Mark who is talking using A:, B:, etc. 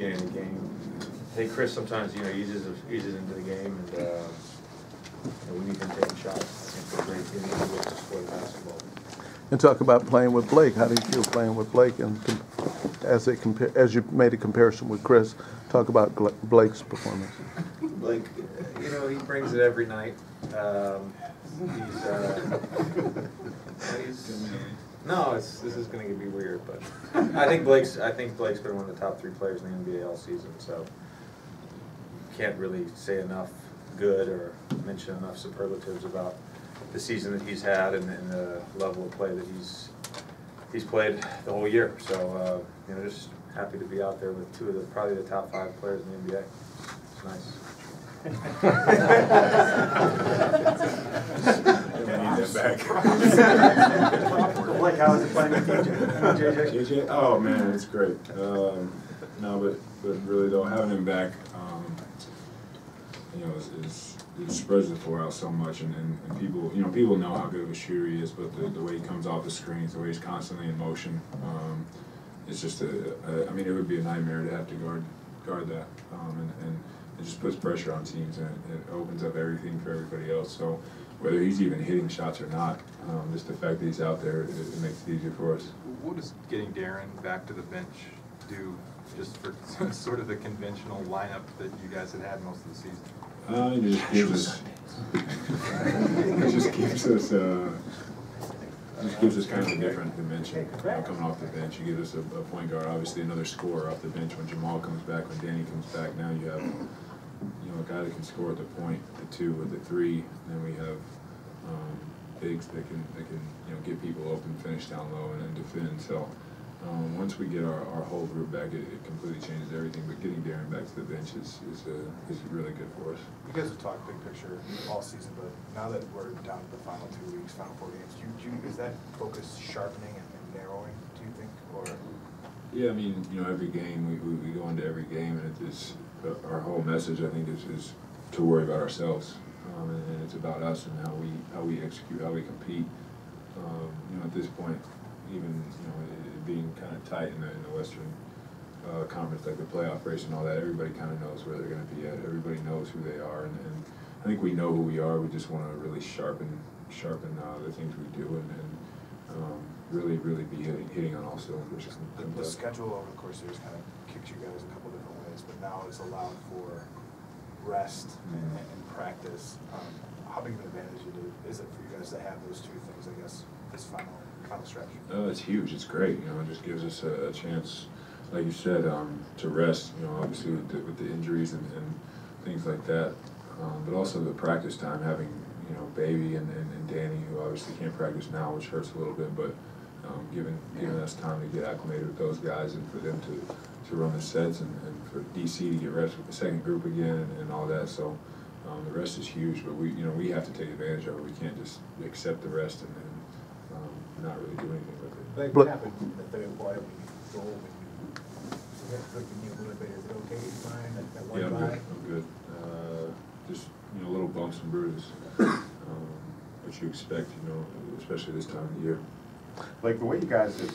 A: beginning of the game. I think Chris sometimes, eases into the game, and we need him taking shots. I think they're great team to play basketball.
B: And talk about playing with Blake. How do you feel playing with Blake? And as you made a comparison with Chris, talk about Blake's performance.
A: Blake, he brings it every night. This is going to be weird, but I think Blake's been one of the top 3 players in the NBA all season. So can't really say enough good or mention enough superlatives about the season that he's had and the level of play that he's played the whole year. So just happy to be out there with 2 of probably the top 5 players in the NBA. It's nice.
C: Blake, how is it playing with JJ?
D: Oh man, it's great. No, but really though, having him back, it spreads the floor out so much, and people know how good of a shooter he is, but the way he comes off the screens, the way he's constantly in motion, it's just it would be a nightmare to have to guard that, and it just puts pressure on teams, and it opens up everything for everybody else. So whether he's even hitting shots or not, just the fact that he's out there, it makes it easier for us.
E: What does getting Darren back to the bench do just for sort of the conventional lineup that you guys had most of the season?
D: It just gives us kind of a different dimension coming off the bench. You give us a point guard, obviously another scorer off the bench when Jamal comes back, when Danny comes back. Now you have a guy that can score at the point, the 2 or the 3. And then we have bigs that can get people open, finish down low, and then defend. So once we get our whole group back, it completely changes everything. But getting Darren back to the bench is really good for us.
C: You guys have talked big picture all season, but now that we're down to the final 2 weeks, final 4 games, is that focus sharpening and narrowing, do you think? Or
D: yeah, every game we go into every game, and it's our whole message, I think, is to worry about ourselves, and it's about us and how we execute, how we compete. At this point, even it being kind of tight in the Western Conference, like the playoff race and all that, everybody kind of knows where they're going to be at. Everybody knows who they are, and I think we know who we are. We just want to really sharpen the things we do, and really be hitting on all cylinders.
C: The schedule over the course of the years kind of kicks you guys a couple different ways, but now it's allowed for rest and practice. How big of an advantage is it for you guys to have those 2 things, I guess, this final stretch?
D: It's huge. It's great. It just gives us a chance, like you said, to rest. Obviously with the injuries and things like that, but also the practice time, having Baby and Danny, who obviously can't practice now, which hurts a little bit, but giving us time to get acclimated with those guys, and for them to run the sets, and for DC to get reps with the second group again, and all that. So the rest is huge, but we have to take advantage of it. We can't just accept the rest and not really do anything with it.
C: What happened in the third quarter when you go, when you cooking you a little bit? Is it okay? Fine? That one
D: Yeah, I'm good. Just little bumps and bruises. What you expect, especially this time of the year.
F: Like the way you guys have